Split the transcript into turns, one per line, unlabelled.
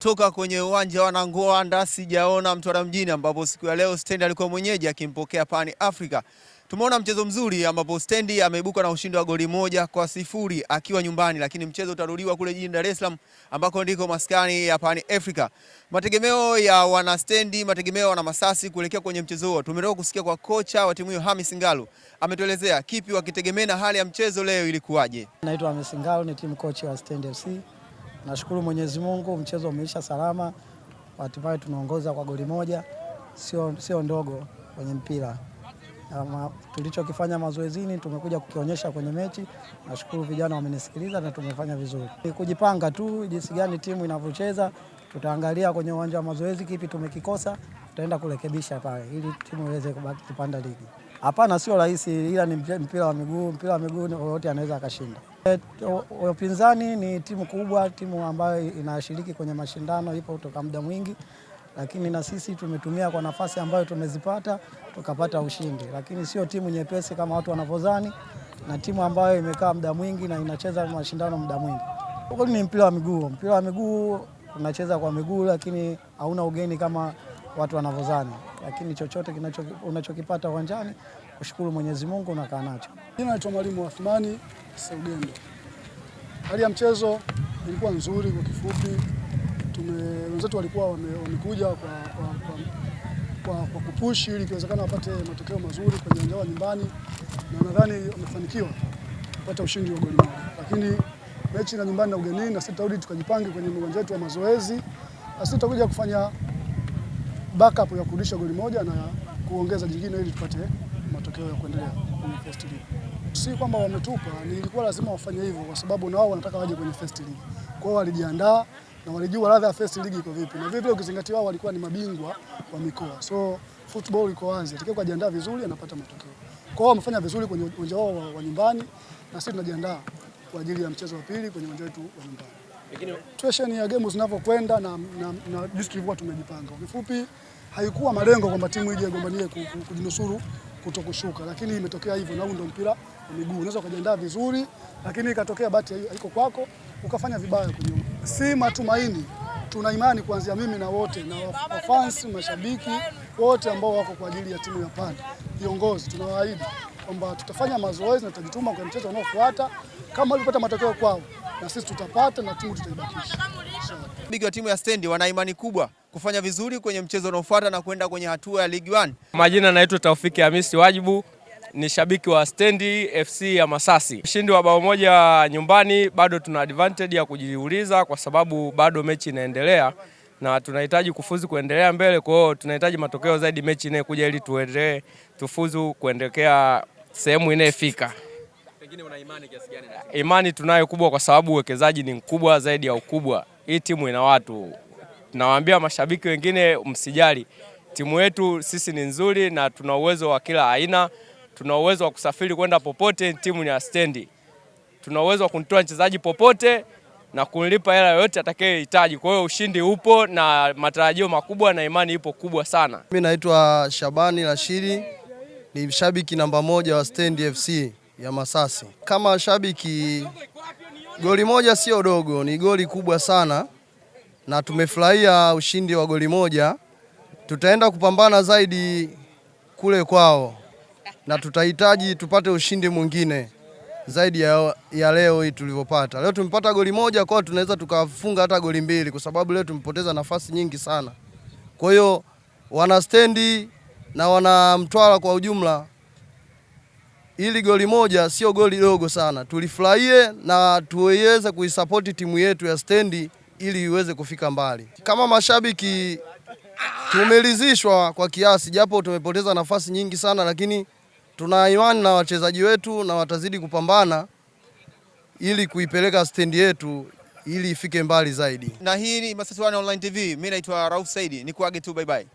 Toka kwenye uwanja wa Nangoanda sijaona Mtwara mjini ambapo siku ya leo Stendi alikuwa mwenyeji akimpokea Pan Africa. Tumeona mchezo mzuri ambapo Stendi ameibuka na ushindi wa goli 1-0 akiwa nyumbani, lakini mchezo utarudiwa kule jijini Dar es Salaam ambako ndiko maskani ya Pan Africa. Mategemeo ya wana Stendi, mategemeo wana Masasi kuelekea kwenye mchezo huo. Tumetoka kusikia kwa kocha wa timu hiyo Hamis Ngalu. Ametuelezea kipi wakitegemea na hali ya mchezo leo ilikuwaje.
Naitwa Hamis Ngalu, ni timu coach wa Stendi FC. Nashukuru Mwenyezi Mungu, mchezo umeisha salama. Hatimaye tunaongoza kwa goli 1. Sio ndogo kwenye mpira. Tulichokifanya mazoezini tumekuja kukionyesha kwenye mechi. Nashukuru vijana wamenisikiliza na tumefanya vizuri. Kujipanga tu jinsi gani timu inavyocheza, tutaangalia kwenye uwanja wa mazoezi kipi tumekikosa, tutaenda kurekebisha pale ili timu iweze kubaki kupanda ligi. Hapana, sio rahisi, ila ni mpira wa miguu. Mpira wa miguu yote anaweza akashinda. Upinzani ni timu kubwa, timu ambayo inashiriki kwenye mashindano, ipo kutoka muda mwingi, lakini na sisi tumetumia kwa nafasi ambayo tumezipata tukapata ushindi, lakini sio timu nyepesi kama watu wanavyodhani, na timu ambayo imekaa muda mwingi na inacheza mashindano muda mwingi. Huko ni mpira wa miguu. Mpira wa miguu unacheza kwa miguu, lakini hauna ugeni kama watu wanavyodhani, lakini chochote unachokipata uwanjani kushukuru Mwenyezi Mungu unakaa nacho.
Mimi naitwa Mwalimu Athmani Seugendo. Hali ya mchezo ilikuwa nzuri. Kwa kifupi, wenzetu walikuwa wamekuja kwa kupush ili ikiwezekana wapate matokeo mazuri kwenye uwanja wa nyumbani, na nadhani wamefanikiwa kupata ushindi wa goli 1. Lakini mechi na nyumbani na ugenini, na sisi tutarudi tukajipange kwenye uwanja wetu wa mazoezi, na sisi tutakuja kufanya backup ya kurudisha goli 1 na kuongeza jingine ili tupate matokeo ya kuendelea kwenye First League. Si kwamba wametupa, nilikuwa lazima wafanye hivyo kwa sababu na wao wanataka waje kwenye First League. Kwa hiyo walijiandaa na walijua ladha ya First League iko vipi. Na vile ukizingatia wao walikuwa ni mabingwa wa mikoa. So football iko wazi. Atakaye kujiandaa vizuri anapata matokeo. Kwa hiyo wamefanya vizuri kwenye uwanja wao wa nyumbani, na sisi tunajiandaa kwa ajili ya mchezo wa pili kwenye uwanja wetu wa nyumbani. Lakini situation ya game zinavyokwenda na jinsi tulivyokuwa tumejipanga. Kwa kifupi, haikuwa malengo kwamba timu ije igombanie kujinusuru kutokushuka, lakini imetokea hivyo, na ndio mpira wa miguu. Unaweza kujiandaa vizuri, lakini ikatokea bahati haiko kwako ukafanya vibaya kwenye. Si matumaini, tuna imani kuanzia mimi na wote na fans, mashabiki wote ambao wako kwa ajili ya timu ya Pan. Viongozi tunawaahidi kwamba tutafanya mazoezi na tutajituma kwa mchezo unaofuata. Kama walipata matokeo kwao, na sisi tutapata na timu tutaibakisha.
Bigi wa timu ya Stendi wana imani kubwa kufanya vizuri kwenye mchezo unaofuata na kwenda kwenye hatua ya League 1.
Majina naitwa Taufiki Hamisi Wajibu, ni shabiki wa Stendi FC ya Masasi. Ushindi wa bao 1 nyumbani, bado tuna advantage ya kujiuliza kwa sababu bado mechi inaendelea na tunahitaji kufuzu kuendelea mbele. Kwa hiyo tunahitaji matokeo zaidi mechi inayokuja ili tuendelee tufuzu kuendelea sehemu inayofika.
Pengine una imani kiasi gani?
Imani tunayo kubwa kwa sababu uwekezaji ni mkubwa zaidi ya ukubwa. Hii timu ina watu. Nawaambia mashabiki wengine msijali. Timu yetu sisi ni nzuri na tuna uwezo wa kila aina. Tuna uwezo wa kusafiri kwenda popote, timu ni ya Stendi. Tuna uwezo wa kumtoa mchezaji popote na kunilipa hela yoyote atakayehitaji. Kwa hiyo ushindi upo na matarajio makubwa na imani ipo kubwa sana.
Mimi naitwa Shabani Rashidi, ni shabiki namba 1 wa Stendi FC ya Masasi. Kama shabiki, goli 1 sio dogo, ni goli kubwa sana, na tumefurahia ushindi wa goli 1. Tutaenda kupambana zaidi kule kwao, na tutahitaji tupate ushindi mwingine zaidi ya leo hii tulivyopata. Leo tumepata goli 1, kwa tunaweza tukafunga hata goli 2 kwa sababu leo tumepoteza nafasi nyingi sana. Kwa hiyo wana Stendi na wana Mtwara kwa ujumla, ili goli 1 sio goli dogo sana. Tulifurahie na tuweze kuisupport timu yetu ya Stendi ili iweze kufika mbali. Kama mashabiki tumeridhishwa kwa kiasi, japo tumepoteza nafasi nyingi sana, lakini tuna imani na wachezaji wetu na watazidi kupambana ili kuipeleka Stendi yetu ili ifike mbali zaidi.
Na hii ni Masasi Online TV. Mimi naitwa Rauf Saidi. Nikuage tu, bye bye.